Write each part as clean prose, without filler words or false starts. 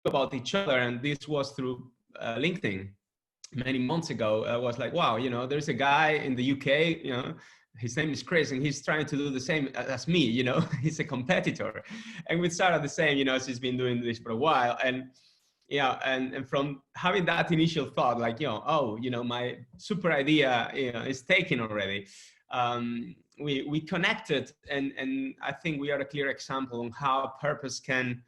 about each other, and this was through LinkedIn many months ago. I was like, wow, there's a guy in the UK, his name is Chris, and he's trying to do the same as me, he's a competitor. And we started the same, she's been doing this for a while. And and from having that initial thought, like, my super idea, is taken already. We connected, and I think we are a clear example on how purpose can,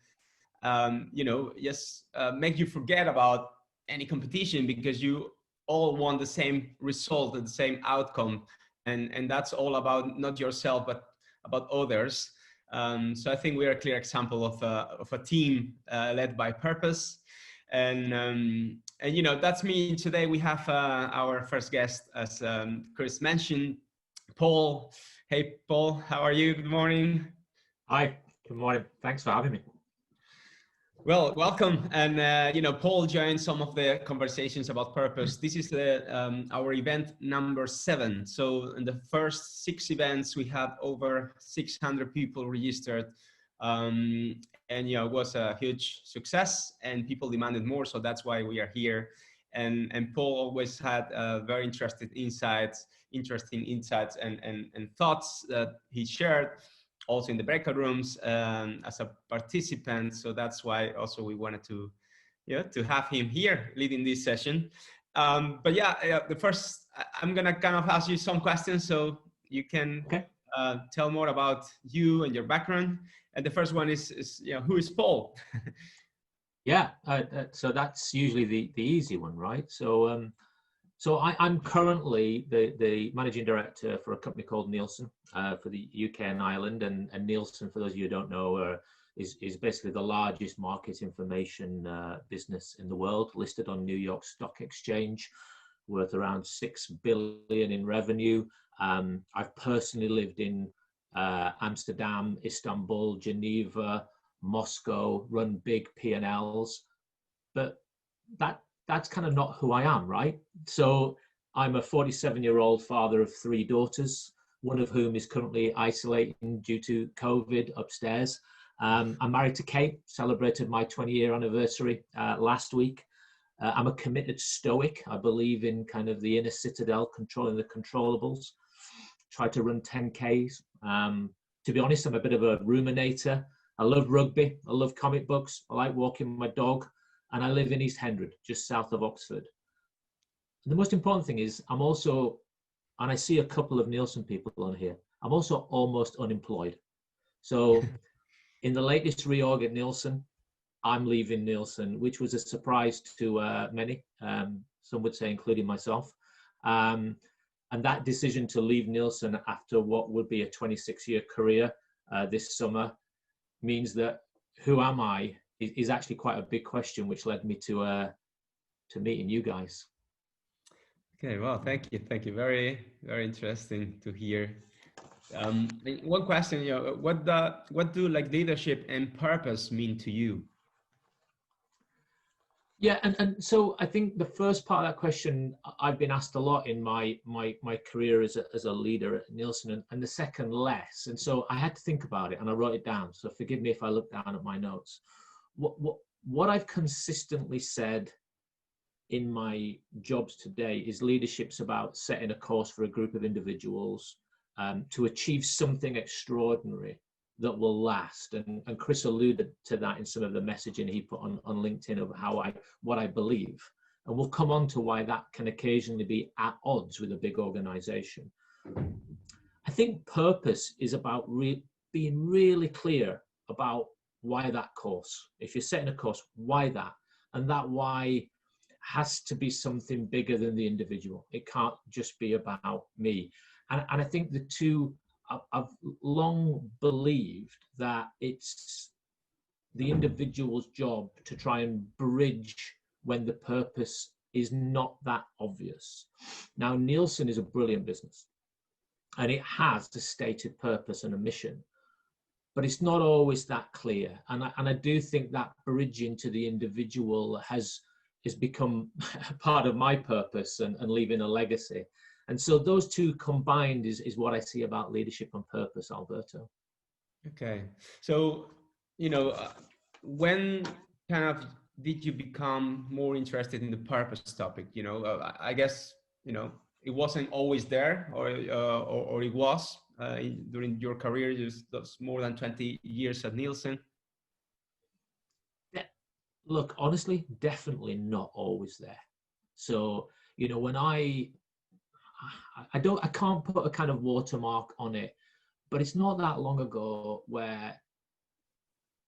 just make you forget about any competition, because you all want the same result and the same outcome. And that's all about not yourself, but about others. So I think we are a clear example of a team led by purpose. And that's me. Today we have our first guest, as Chris mentioned, Paul. Hey, Paul, how are you? Good morning. Hi, good morning. Thanks for having me. Well, welcome. And, Paul joined some of the conversations about purpose. This is our event number 7. So in the first 6 events, we had over 600 people registered. And, it was a huge success, and people demanded more. So that's why we are here. And Paul always had very interesting insights and thoughts that he shared, also in the breakout rooms, as a participant. So that's why also we wanted to have him here leading this session. But the first, I'm gonna kind of ask you some questions so you can tell more about you and your background. And the first one is who is Paul? So that's usually the easy one, right? So I'm currently the managing director for a company called Nielsen for the UK and Ireland. And Nielsen, for those of you who don't know, is basically the largest market information business in the world, listed on New York Stock Exchange, worth around 6 billion in revenue. I've personally lived in Amsterdam, Istanbul, Geneva, Moscow, run big P&Ls, but that's kind of not who I am, right? So I'm a 47-year-old father of 3 daughters, one of whom is currently isolating due to COVID upstairs. I'm married to Kate, celebrated my 20-year anniversary last week. I'm a committed stoic. I believe in kind of the inner citadel, controlling the controllables. Try to run 10Ks. To be honest, I'm a bit of a ruminator. I love rugby. I love comic books. I like walking my dog. And I live in East Hendred, just south of Oxford. And the most important thing is I'm also, and I see a couple of Nielsen people on here, I'm also almost unemployed. So in the latest reorg at Nielsen, I'm leaving Nielsen, which was a surprise to many, some would say including myself. And that decision to leave Nielsen after what would be a 26-year career this summer means that who am I is actually quite a big question, which led me to meeting you guys. Okay, well, thank you. Very, very interesting to hear. One question, what do like leadership and purpose mean to you? Yeah, and so I think the first part of that question I've been asked a lot in my career as a leader at Nielsen, and the second less. And so I had to think about it, and I wrote it down. So forgive me if I look down at my notes. What I've consistently said in my jobs today is leadership's about setting a course for a group of individuals to achieve something extraordinary that will last. And Chris alluded to that in some of the messaging he put on LinkedIn of what I believe. And we'll come on to why that can occasionally be at odds with a big organization. I think purpose is about being really clear about why that course. If you're setting a course, why that? And that why has to be something bigger than the individual. It can't just be about me. And I think the two, I've long believed that it's the individual's job to try and bridge when the purpose is not that obvious. Now, Nielsen is a brilliant business, and it has a stated purpose and a mission, but it's not always that clear. And I do think that bridging to the individual has become part of my purpose and leaving a legacy. And so those two combined is what I see about leadership and purpose, Alberto. Okay. So, when kind of did you become more interested in the purpose topic? You know, I guess, you know, it wasn't always there, or it was during your career. That's more than 20 years at Nielsen. Look, honestly, definitely not always there. So, you know, when I can't put a kind of watermark on it, but it's not that long ago where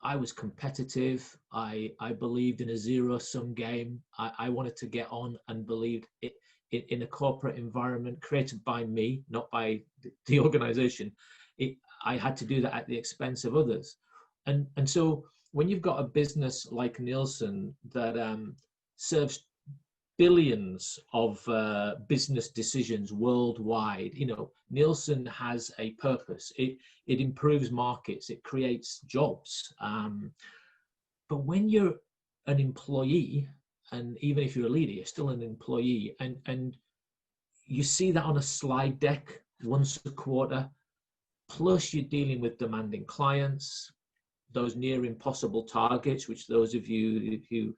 I was competitive. I believed in a zero-sum game. I wanted to get on and believed it in a corporate environment created by me, not by the organization. I had to do that at the expense of others. And so when you've got a business like Nielsen that serves billions of business decisions worldwide, you know, Nielsen has a purpose. It improves markets, it creates jobs. But when you're an employee, and even if you're a leader, you're still an employee, and you see that on a slide deck once a quarter, plus you're dealing with demanding clients, those near impossible targets, which those of you who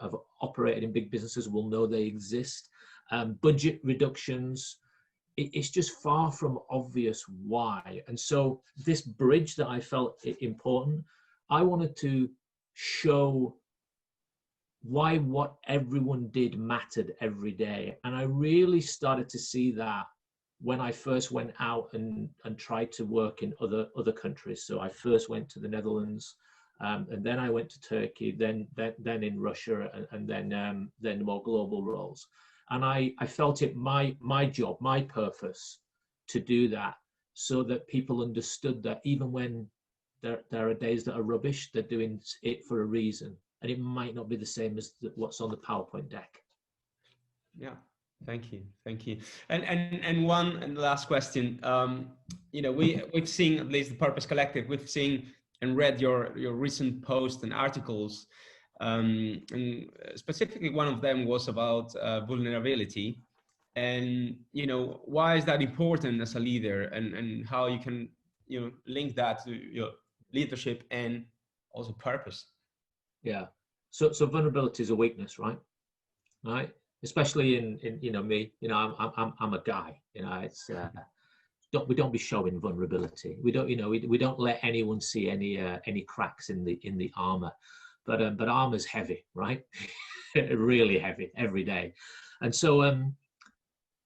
have operated in big businesses will know they exist, budget reductions. It's just far from obvious why. And so this bridge that I felt important, I wanted to show why what everyone did mattered every day. And I really started to see that when I first went out and tried to work in other countries. So I first went to the Netherlands, and then I went to Turkey, then in Russia, and then more global roles. And I felt it my job, my purpose to do that, so that people understood that even when there are days that are rubbish, they're doing it for a reason, and it might not be the same as what's on the PowerPoint deck. Yeah. Thank you. And one and last question. You know, we've seen, at least the Purpose Collective, we've seen and read your recent posts and articles, and specifically one of them was about vulnerability, and you know, why is that important as a leader, and how you can, you know, link that to your leadership and also purpose. Yeah. So vulnerability is a weakness, right? Right. Especially in you know me, you know, I'm a guy, you know, it's we don't be showing vulnerability. We don't, you know, we don't let anyone see any cracks in the armor, but armor's heavy, right? Really heavy every day. And so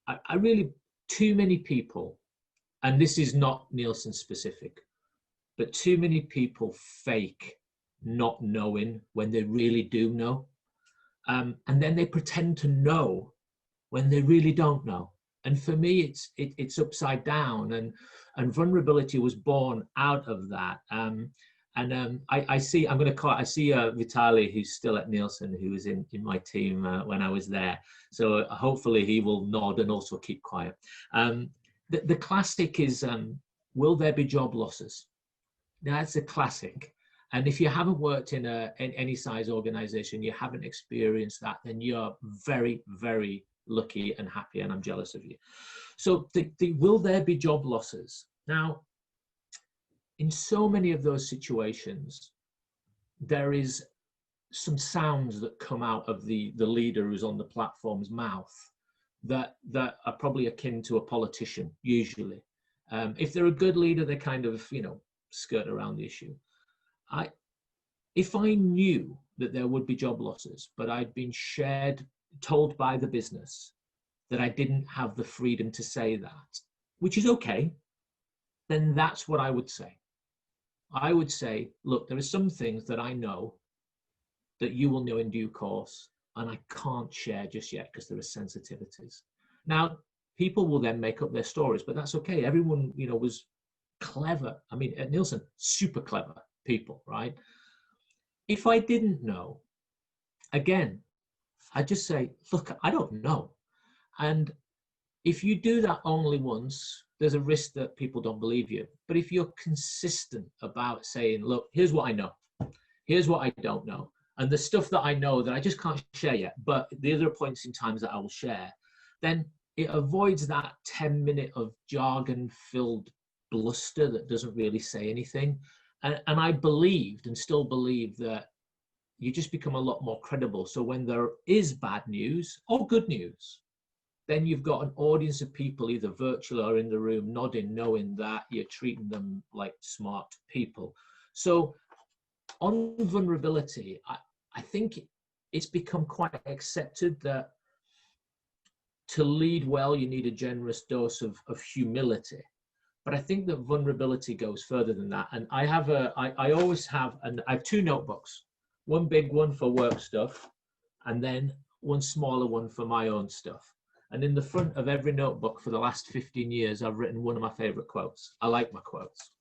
I really, too many people, and this is not Nielsen specific, but too many people fake not knowing when they really do know. And then they pretend to know when they really don't know. And for me, it's upside down. And vulnerability was born out of that. I see Vitaly, who's still at Nielsen, who was in my team when I was there. So hopefully he will nod and also keep quiet. The classic is, will there be job losses? That's a classic. And if you haven't worked in any size organization, you haven't experienced that, then you're very, very lucky and happy, and I'm jealous of you. So will there be job losses? Now, in so many of those situations, there is some sounds that come out of the leader who's on the platform's mouth that are probably akin to a politician, usually. If they're a good leader, they kind of, you know, skirt around the issue. If I knew that there would be job losses, but I'd been told by the business that I didn't have the freedom to say that, which is okay, then that's what I would say. I would say, look, there are some things that I know that you will know in due course, and I can't share just yet because there are sensitivities. Now, people will then make up their stories, but that's okay. Everyone, you know, was clever. I mean, at Nielsen, super clever people, right? If I didn't know, again, I'd just say, look, I don't know. And if you do that only once, there's a risk that people don't believe you. But if you're consistent about saying, look, here's what I know, here's what I don't know, and the stuff that I know that I just can't share yet, but the other points in times that I will share, then it avoids that 10-minute of jargon-filled bluster that doesn't really say anything. And I believed and still believe that you just become a lot more credible. So when there is bad news or good news, then you've got an audience of people, either virtual or in the room, nodding, knowing that you're treating them like smart people. So on vulnerability, I think it's become quite accepted that to lead well, you need a generous dose of humility. But I think that vulnerability goes further than that. And I always have, and I have two notebooks, one big one for work stuff, and then one smaller one for my own stuff. And in the front of every notebook for the last 15 years, I've written one of my favorite quotes. I like my quotes,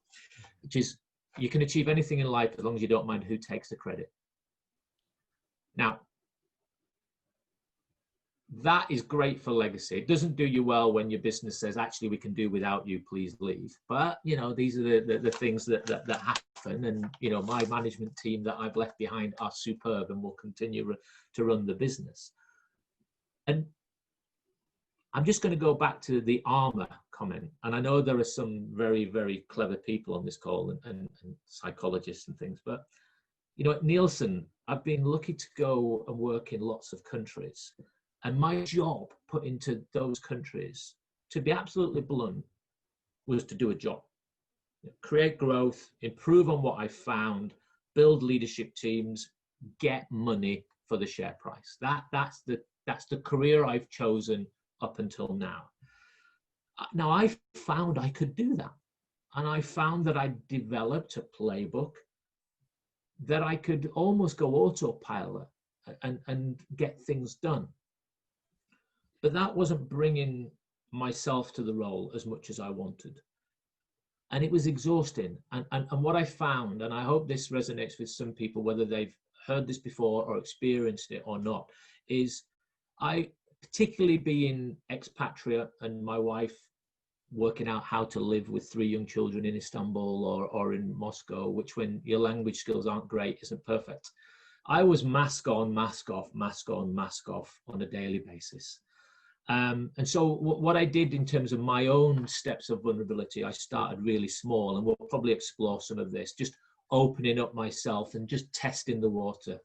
which is, you can achieve anything in life as long as you don't mind who takes the credit. Now, that is great for legacy. It doesn't do you well when your business says, actually, we can do without you, please leave. But, you know, these are the things that happen. And, you know, my management team that I've left behind are superb and will continue to run the business. And I'm just going to go back to the armor comment. And I know there are some very, very clever people on this call and psychologists and things. But, you know, at Nielsen, I've been lucky to go and work in lots of countries. And my job put into those countries, to be absolutely blunt, was to do a job. Create growth, improve on what I found, build leadership teams, get money for the share price. That's the career I've chosen up until now. Now, I found I could do that. And I found that I developed a playbook that I could almost go autopilot and get things done. But that wasn't bringing myself to the role as much as I wanted. And it was exhausting. And what I found, and I hope this resonates with some people, whether they've heard this before or experienced it or not, is I, particularly being expatriate and my wife working out how to live with 3 young children in Istanbul or in Moscow, which when your language skills aren't great, isn't perfect. I was mask on, mask off, mask on, mask off on a daily basis. And so what I did in terms of my own steps of vulnerability, I started really small, and we'll probably explore some of this, just opening up myself and just testing the water.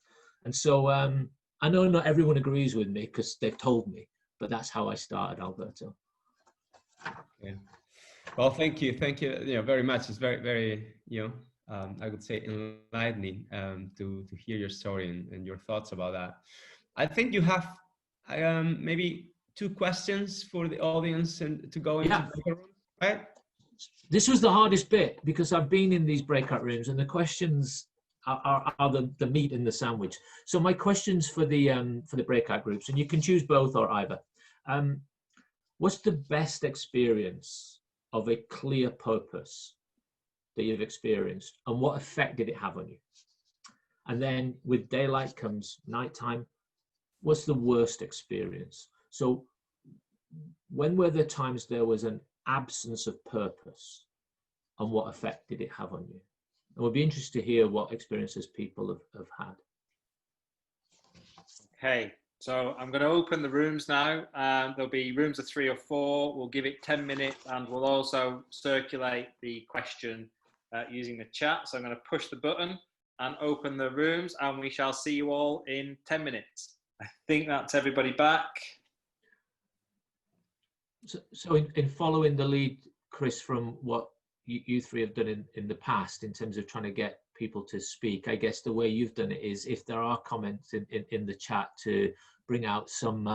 And so I know not everyone agrees with me because they've told me, but that's how I started, Alberto. Yeah. Well, thank you, very much. It's very, very, I would say enlightening to hear your story and your thoughts about that. I think you have maybe 2 questions for the audience and to go into breakout rooms, right? This was the hardest bit because I've been in these breakout rooms and the questions are the meat in the sandwich. So my questions for the breakout groups, and you can choose both or either. What's the best experience of a clear purpose that you've experienced, and what effect did it have on you? And then with daylight comes nighttime. What's the worst experience? So when were the times there was an absence of purpose, and what effect did it have on you? And we'll be interested to hear what experiences people have had. Okay, so I'm going to open the rooms now. There'll be rooms of 3 or 4. We'll give it 10 minutes and we'll also circulate the question using the chat. So I'm going to push the button and open the rooms, and we shall see you all in 10 minutes. I think that's everybody back. So in following the lead, Chris, from what you 3 have done in the past in terms of trying to get people to speak, I guess the way you've done it is if there are comments in the chat to bring out some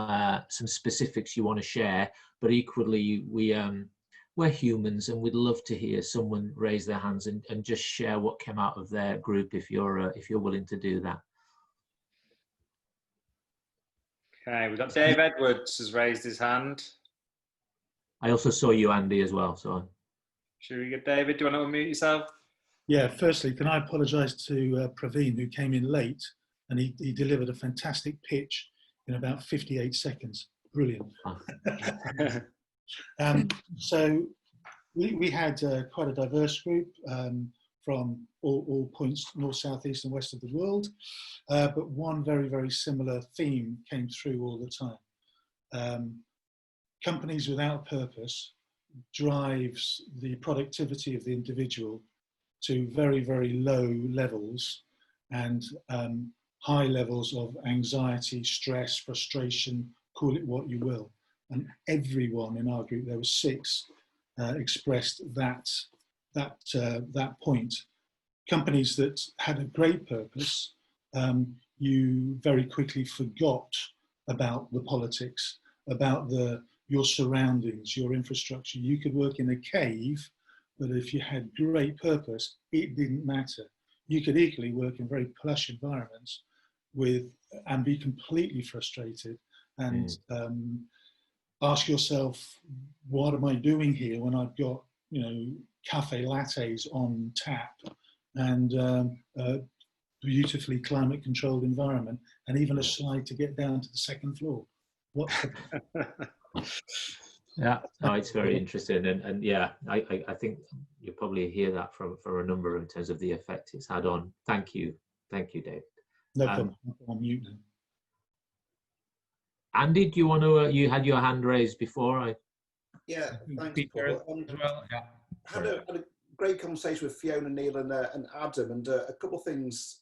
specifics you want to share, but equally we're humans and we'd love to hear someone raise their hands and just share what came out of their group if you're willing to do that. Okay, we've got Dave Edwards has raised his hand. I also saw you, Andy, as well. So, should we get David? Do you want to unmute yourself? Yeah. Firstly, can I apologise to Praveen, who came in late, and he delivered a fantastic pitch in about 58 seconds. Brilliant. So we had quite a diverse group from all points, north, south, east, and west of the world, but one very, very similar theme came through all the time. Companies without purpose drives the productivity of the individual to very, very low levels, and high levels of anxiety, stress, frustration, call it what you will. And everyone in our group, there were 6, expressed that point. Companies that had a great purpose, you very quickly forgot about the politics, about your surroundings, your infrastructure. You could work in a cave, but if you had great purpose, it didn't matter. You could equally work in very plush environments and be completely frustrated and ask yourself, what am I doing here when I've got, cafe lattes on tap and a beautifully climate controlled environment and even a slide to get down to the second floor? What's the Yeah, no, it's very interesting, and yeah, I think you probably hear that from a number in terms of the effect it's had on. Thank you, David. No problem. I'm mute now. Andy, do you want to? You had your hand raised before. Yeah, thanks, Peter, Paul. as well. Yeah. Had a great conversation with Fiona, Neil, and Adam, and a couple of things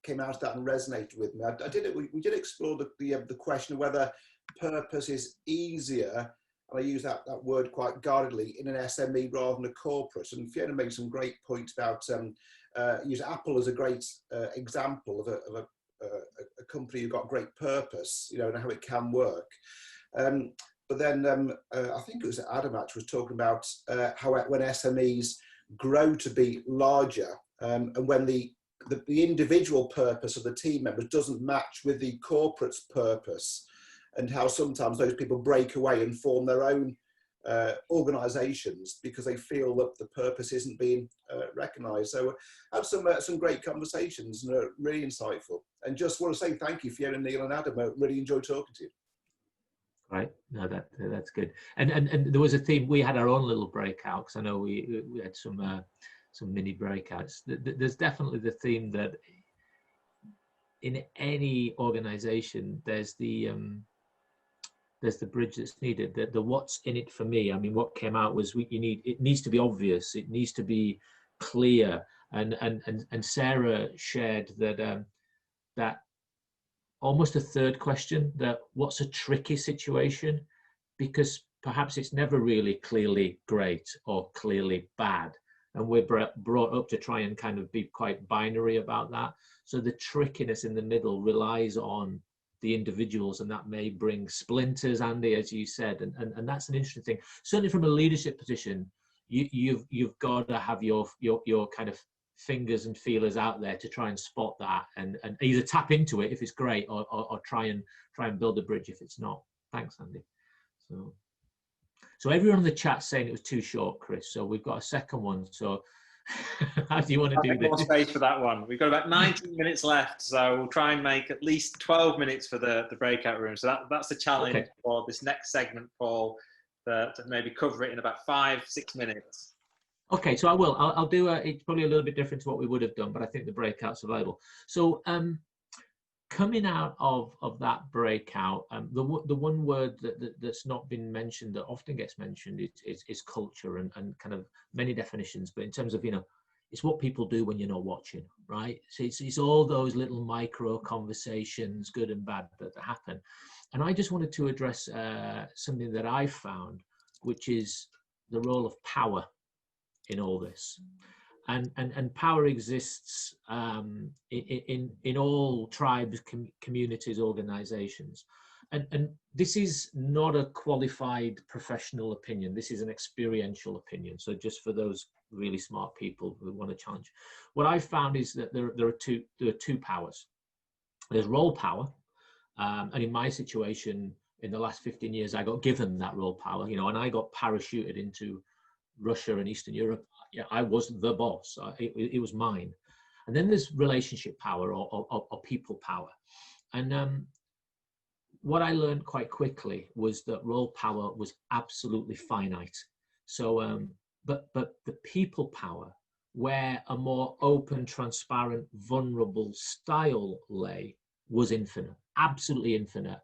came out of that and resonated with me. We did explore the question of whether purpose is easier, and I use that word quite guardedly, in an SME rather than a corporate. And Fiona made some great points about use Apple as a great example of a company who got great purpose, and how it can work. But then I think it was Adam actually was talking about how when SMEs grow to be larger, and when the individual purpose of the team members doesn't match with the corporate's purpose, and how sometimes those people break away and form their own organisations because they feel that the purpose isn't being recognised. So I had some great conversations and really insightful. And just want to say thank you, Fiona, Neil, and Adam. I really enjoyed talking to you. Right, no, that's good. And there was a theme. We had our own little breakout, because I know we had some mini breakouts. There's definitely the theme that in any organisation there's the bridge that's needed. The what's in it for me. I mean, what came out was it needs to be obvious. It needs to be clear. And Sarah shared that almost a third question, that what's a tricky situation, because perhaps it's never really clearly great or clearly bad, and we're brought up to try and kind of be quite binary about that. So the trickiness in the middle relies on the individuals, and that may bring splinters, Andy, as you said, and that's an interesting thing. Certainly from a leadership position, you've got to have your kind of fingers and feelers out there to try and spot that and either tap into it if it's great, or try and build a bridge if it's not. Thanks, Andy. So everyone in the chat's saying it was too short, Chris. So we've got a second one. So how do you want to do this? More space for that one. We've got about 19 minutes left, so we'll try and make at least 12 minutes for the breakout room. So that's the challenge for this next segment, Paul, to maybe cover it in about 5-6 minutes. Okay, so I will. I'll do it's probably a little bit different to what we would have done, but I think the breakout's available. So coming out of that breakout, the one word that's not been mentioned that often gets mentioned is culture, and kind of many definitions. But in terms of, it's what people do when you're not watching, right? So it's all those little micro conversations, good and bad, that happen. And I just wanted to address something that I found, which is the role of power in all this. And power exists in all tribes, communities, organizations. And this is not a qualified professional opinion. This is an experiential opinion. So just for those really smart people who want to challenge, what I've found is that there are two powers. There's role power. And in my situation, in the last 15 years, I got given that role power, and I got parachuted into Russia and Eastern Europe. Yeah, I was the boss. It was mine. And then there's relationship power or people power. And what I learned quite quickly was that role power was absolutely finite. So, but the people power, where a more open, transparent, vulnerable style lay, was infinite, absolutely infinite.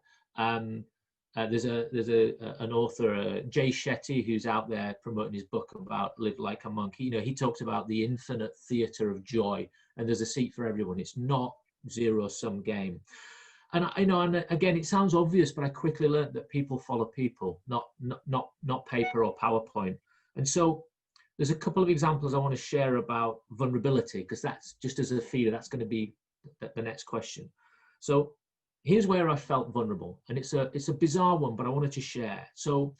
There's an author, Jay Shetty, who's out there promoting his book about Live Like a Monk. He talks about the infinite theater of joy, and there's a seat for everyone. It's not zero-sum game. And I know, and again, it sounds obvious, but I quickly learned that people follow people, not paper or PowerPoint. And so there's a couple of examples I want to share about vulnerability, because that's just as a feeder, that's going to be the next question. So here's where I felt vulnerable, and it's a bizarre one, but I wanted to share. So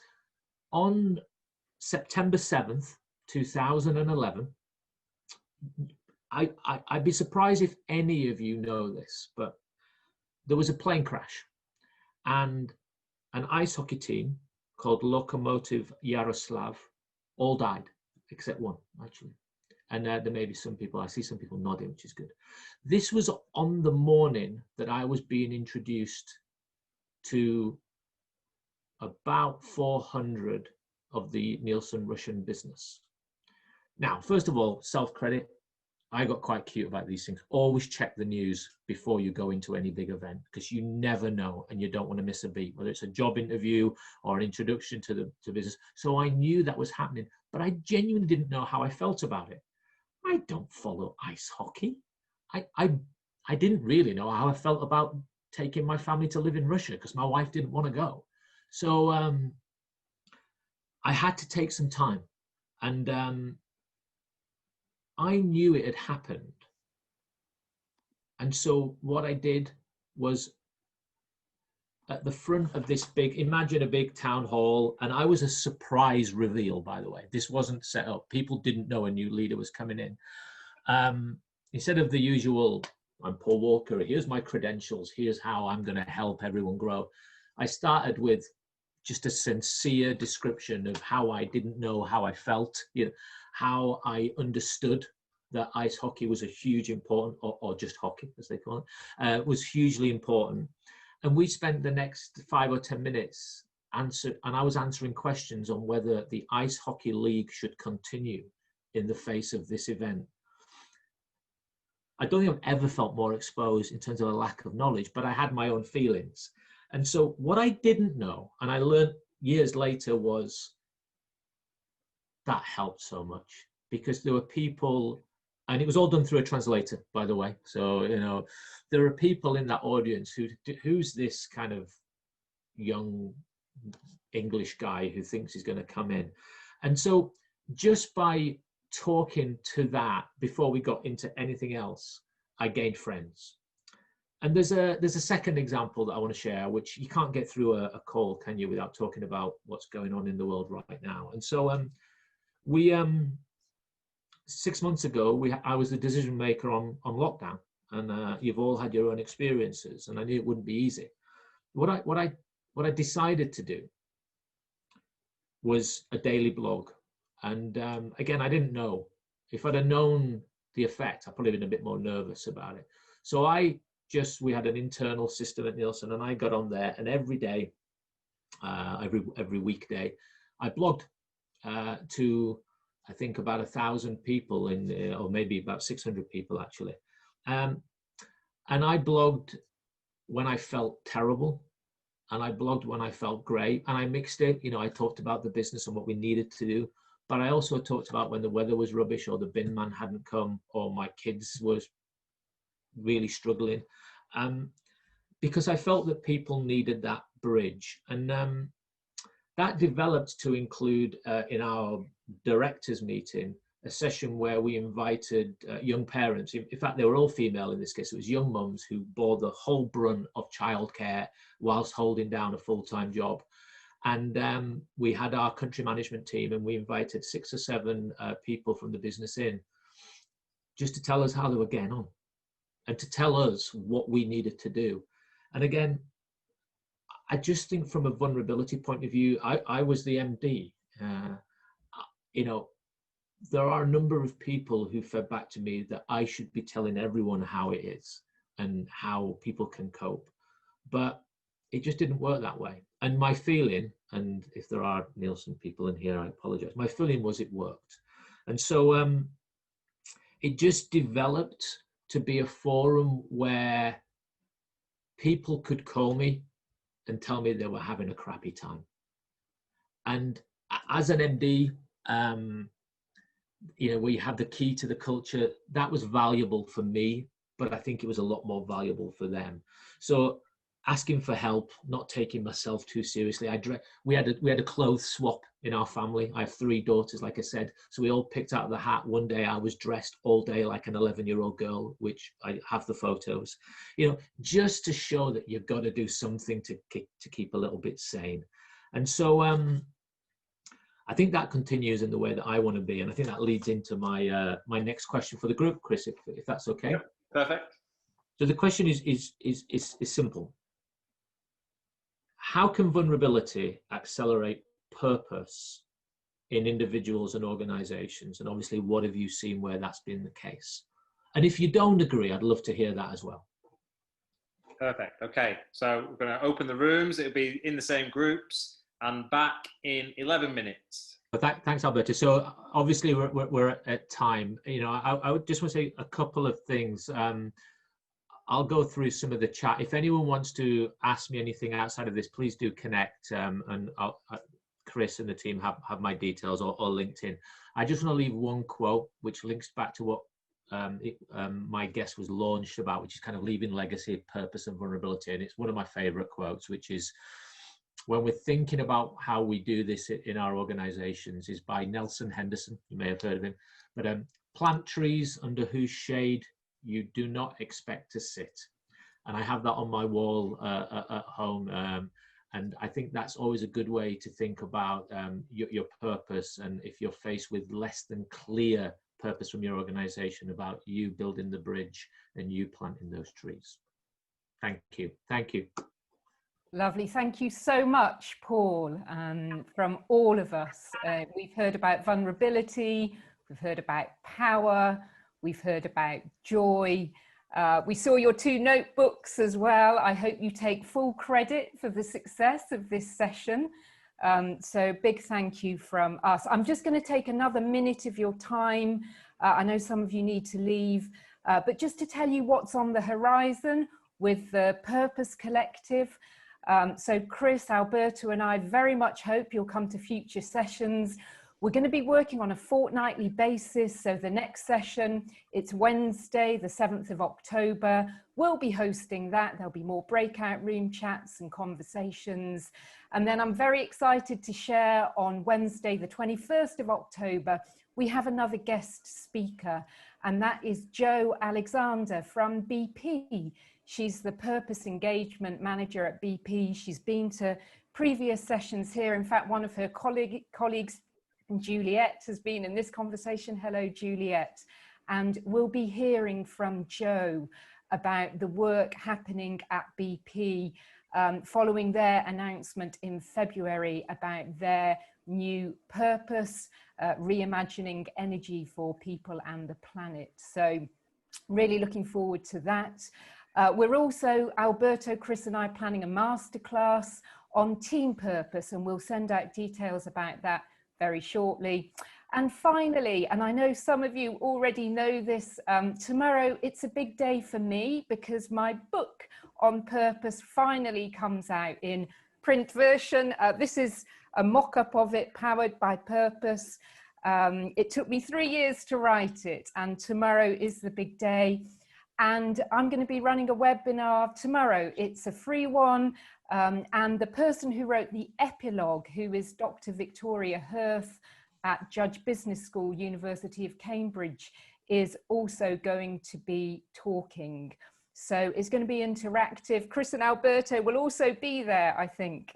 on September 7th, 2011, I'd be surprised if any of you know this, but there was a plane crash, and an ice hockey team called Lokomotiv Yaroslav all died, except one, actually. And there may be some people, I see some people nodding, which is good. This was on the morning that I was being introduced to about 400 of the Nielsen Russian business. Now, first of all, self-credit. I got quite cute about these things. Always check the news before you go into any big event, because you never know and you don't want to miss a beat, whether it's a job interview or an introduction to the business. So I knew that was happening, but I genuinely didn't know how I felt about it. I don't follow ice hockey. I didn't really know how I felt about taking my family to live in Russia, because my wife didn't want to go. So I had to take some time, and I knew it had happened. And so what I did was, at the front of this big, imagine a big town hall, and I was a surprise reveal, by the way. This wasn't set up. People didn't know a new leader was coming in. Instead of the usual, I'm Paul Walker, here's my credentials, here's how I'm going to help everyone grow, I started with just a sincere description of how I didn't know how I felt, you know, how I understood that ice hockey was a huge important, or just hockey as they call it, was hugely important. And we spent the next 5 or 10 minutes and I was answering questions on whether the ice hockey league should continue in the face of this event. I don't think I've ever felt more exposed in terms of a lack of knowledge, but I had my own feelings. And so what I didn't know, and I learned years later, was that helped so much, because there were people, and it was all done through a translator, by the way. So, you know, there are people in that audience who's this kind of young English guy who thinks he's going to come in. And so just by talking to that before we got into anything else, I gained friends. And there's a second example that I want to share, which you can't get through a call, can you, without talking about what's going on in the world right now. And so we 6 months ago, I was the decision maker on lockdown, and you've all had your own experiences, and I knew it wouldn't be easy. What I decided to do was a daily blog. And again, I didn't know. If I'd have known the effect, I'd probably been a bit more nervous about it. So we had an internal system at Nielsen, and I got on there, and every day, every weekday, I blogged to, I think, about 1,000 people or maybe about 600 people actually. And I blogged when I felt terrible, and I blogged when I felt great, and I mixed it. You know, I talked about the business and what we needed to do, but I also talked about when the weather was rubbish, or the bin man hadn't come, or my kids was really struggling, because I felt that people needed that bridge. And that developed to include in our directors meeting a session where we invited young parents. In fact, they were all female in this case. It was young mums who bore the whole brunt of childcare whilst holding down a full-time job. And we had our country management team, and we invited 6 or 7 people from the business in, just to tell us how they were getting on, and to tell us what we needed to do. And again, I just think from a vulnerability point of view, I was the MD. You know, there are a number of people who fed back to me that I should be telling everyone how it is and how people can cope. But it just didn't work that way. And my feeling, and if there are Nielsen people in here, I apologize. My feeling was it worked. And so it just developed to be a forum where people could call me and tell me they were having a crappy time. And as an MD, you know, where you have the key to the culture, that was valuable for me but I think it was a lot more valuable for them. So asking for help, not taking myself too seriously. We had a clothes swap in our family. I have 3 daughters, like I said, so we all picked out the hat. One day I was dressed all day like an 11-year-old girl, which I have the photos, you know, just to show that you've got to do something to keep a little bit sane. And so I think that continues in the way that I want to be, and I think that leads into my my next question for the group, Chris, if that's okay. Yep, perfect. So the question is simple. How can vulnerability accelerate purpose in individuals and organizations? And obviously, what have you seen where that's been the case? And if you don't agree, I'd love to hear that as well. Perfect. Okay, so we're going to open the rooms. It'll be in the same groups and back in 11 minutes. But thanks, Alberto. So obviously, we're at time. You know, I would just want to say a couple of things. I'll go through some of the chat. If anyone wants to ask me anything outside of this, please do connect, and Chris and the team have my details or LinkedIn. I just want to leave one quote, which links back to what my guest was launched about, which is kind of leaving legacy, purpose, and vulnerability. And it's one of my favorite quotes, which is, when we're thinking about how we do this in our organizations, is by Nelson Henderson. You may have heard of him, but plant trees under whose shade you do not expect to sit. And I have that on my wall at home. And I think that's always a good way to think about your purpose. And if you're faced with less than clear purpose from your organization, about you building the bridge and you planting those trees. Thank you. Thank you. Lovely. Thank you so much, Paul, from all of us. We've heard about vulnerability. We've heard about power. We've heard about joy. We saw your 2 notebooks as well. I hope you take full credit for the success of this session. So big thank you from us. I'm just going to take another minute of your time. I know some of you need to leave, but just to tell you what's on the horizon with the Purpose Collective. So Chris, Alberto, and I very much hope you'll come to future sessions. We're going to be working on a fortnightly basis. So the next session, it's Wednesday, the 7th of October. We'll be hosting that. There'll be more breakout room chats and conversations. And then I'm very excited to share on Wednesday, the 21st of October, we have another guest speaker, and that is Jo Alexander from BP. She's the Purpose Engagement Manager at BP. She's been to previous sessions here. In fact, one of her colleagues, Juliet, has been in this conversation. Hello, Juliet. And we'll be hearing from Jo about the work happening at BP following their announcement in February about their new purpose, reimagining energy for people and the planet. So really looking forward to that. We're also, Alberto, Chris and I, planning a masterclass on team purpose, and we'll send out details about that very shortly. And finally, and I know some of you already know this, tomorrow it's a big day for me because my book on purpose finally comes out in print version. This is a mock-up of it, powered by purpose. It took me 3 years to write it, and tomorrow is the big day. And I'm going to be running a webinar tomorrow. It's a free one. And the person who wrote the epilogue, who is Dr. Victoria Hirth at Judge Business School, University of Cambridge, is also going to be talking. So it's going to be interactive. Chris and Alberto will also be there, I think.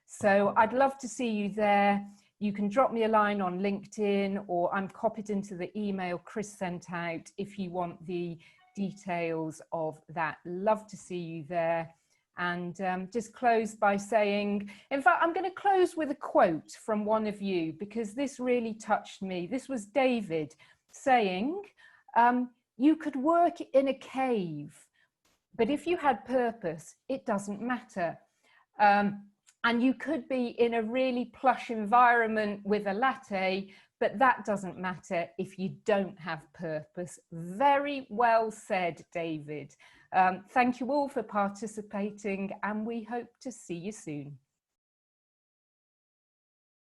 So I'd love to see you there. You can drop me a line on LinkedIn, or I'm copied into the email Chris sent out if you want the details of that. Love to see you there. And just close by saying, in fact, I'm going to close with a quote from one of you, because this really touched me. This was David saying, you could work in a cave, but if you had purpose, it doesn't matter. And you could be in a really plush environment with a latte, but that doesn't matter if you don't have purpose. Very well said, David. Thank you all for participating, and we hope to see you soon.